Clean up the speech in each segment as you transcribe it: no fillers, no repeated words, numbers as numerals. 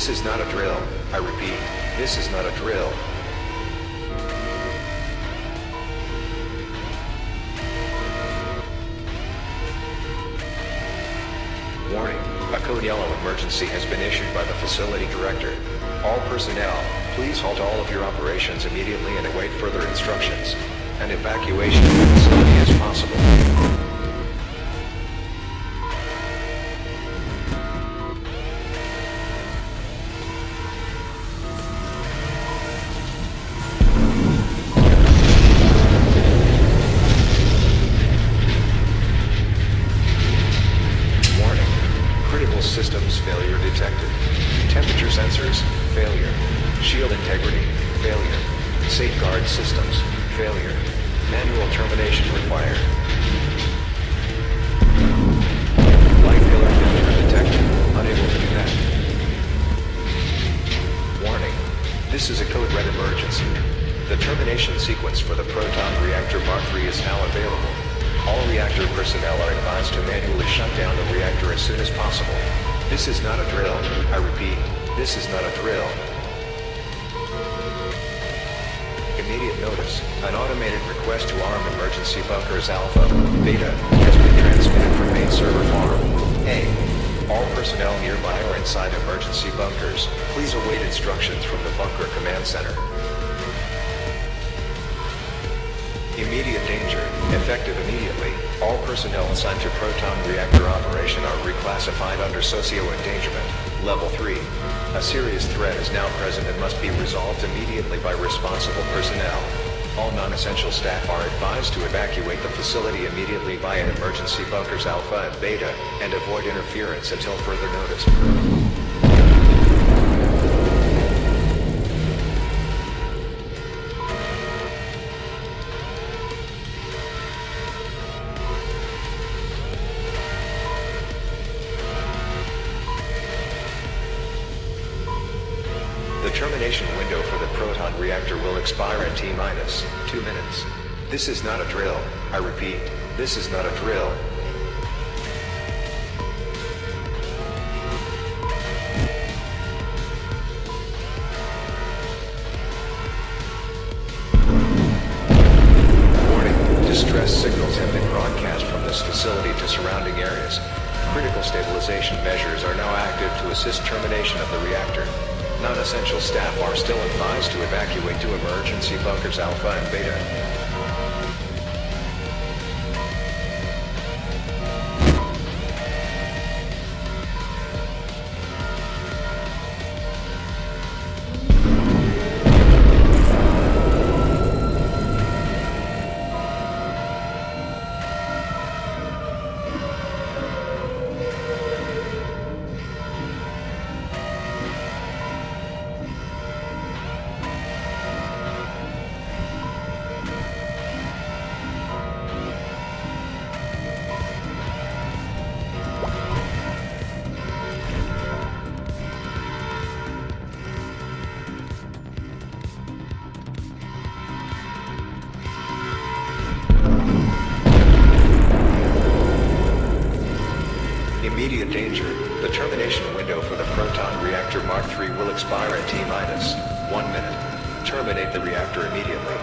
This is not a drill. I repeat, this is not a drill. Warning, a code yellow emergency has been issued by the facility director. All personnel, please halt all of your operations immediately and await further instructions. An evacuation of the facility is possible. Systems failure detected. Temperature sensors, failure. Shield integrity, failure. Safeguard systems, failure. Manual termination required. Light pillar failure detected. Unable to do that. Warning. This is a code red emergency. The termination sequence for the proton reactor Mark III is now available. All reactor personnel are advised to manually shut down the reactor as soon as possible. This is not a drill. I repeat, this is not a drill. Immediate notice. An automated request to arm emergency bunkers Alpha, Beta, has been transmitted from main server farm. A. All personnel nearby or inside emergency bunkers, please await instructions from the bunker command center. Immediate danger, effective immediately. All personnel assigned to proton reactor operation are reclassified under socio-endangerment, level 3. A serious threat is now present and must be resolved immediately by responsible personnel. All non-essential staff are advised to evacuate the facility immediately via emergency bunkers Alpha and Beta, and avoid interference until further notice. The termination window for the proton reactor will expire in T-minus 2 minutes. This is not a drill. I repeat, this is not a drill. Warning, distress signals have been broadcast from this facility to surrounding areas. Critical stabilization measures are now active to assist termination of the reactor. Non-essential staff are still advised to evacuate to emergency bunkers Alpha and Beta. Immediate danger. The termination window for the proton reactor Mark III will expire in T-minus 1 minute. Terminate the reactor immediately.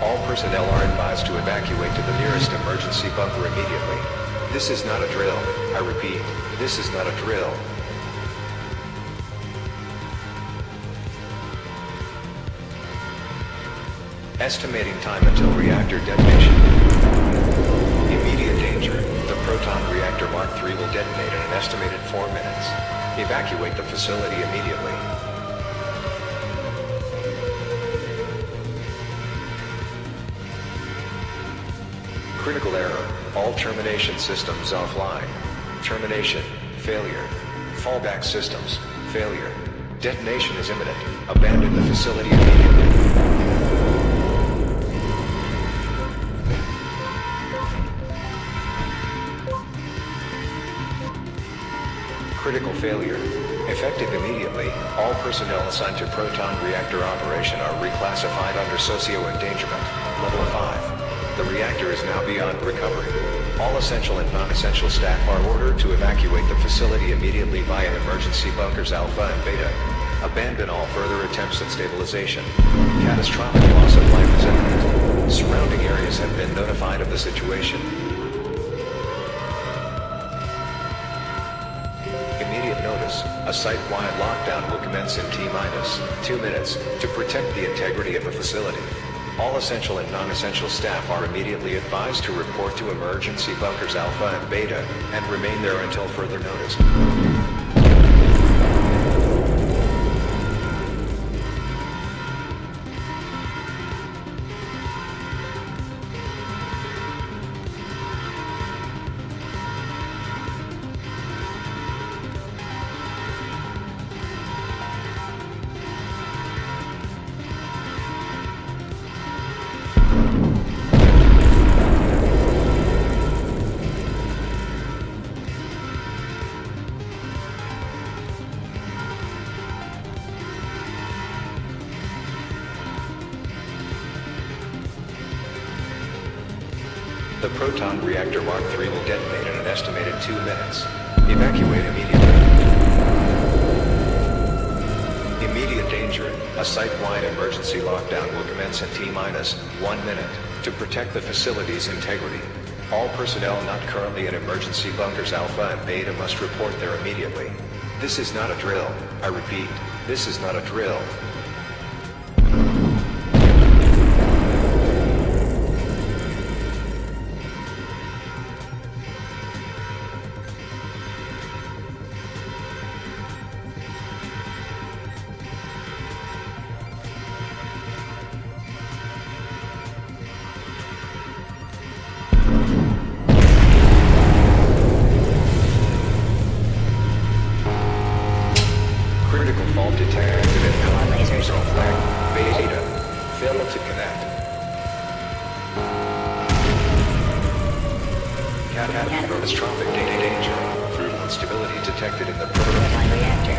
All personnel are advised to evacuate to the nearest emergency bunker immediately. This is not a drill. I repeat, this is not a drill. Estimating time until reactor detonation. Evacuate the facility immediately. Critical error. All termination systems offline. Termination. Failure. Fallback systems. Failure. Detonation is imminent. Abandon the facility immediately. Critical failure. Effective immediately, all personnel assigned to proton reactor operation are reclassified under socio-endangerment, level 5. The reactor is now beyond recovery. All essential and non-essential staff are ordered to evacuate the facility immediately via emergency bunkers Alpha and Beta. Abandon all further attempts at stabilization. Catastrophic loss of life is imminent. Surrounding areas have been notified of the situation. Immediate notice. A site-wide lockdown will commence in T-2 minutes to protect the integrity of the facility. All essential and non-essential staff are immediately advised to report to emergency bunkers Alpha and Beta and remain there until further notice. The proton reactor Mark III will detonate in an estimated 2 minutes. Evacuate immediately. Immediate danger. A site-wide emergency lockdown will commence in T-1 minute to protect the facility's integrity. All personnel not currently in emergency bunkers Alpha and Beta must report there immediately. This is not a drill. I repeat, this is not a drill. Critical fault detected in power lasers on flag. Beta. Failed to connect. Catastrophic danger. Fatal instability detected in the proton reactor.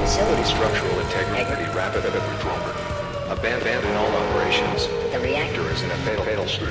Facility structural integrity rapid withdrawal. Abandon all operations. The reactor is in a fatal state.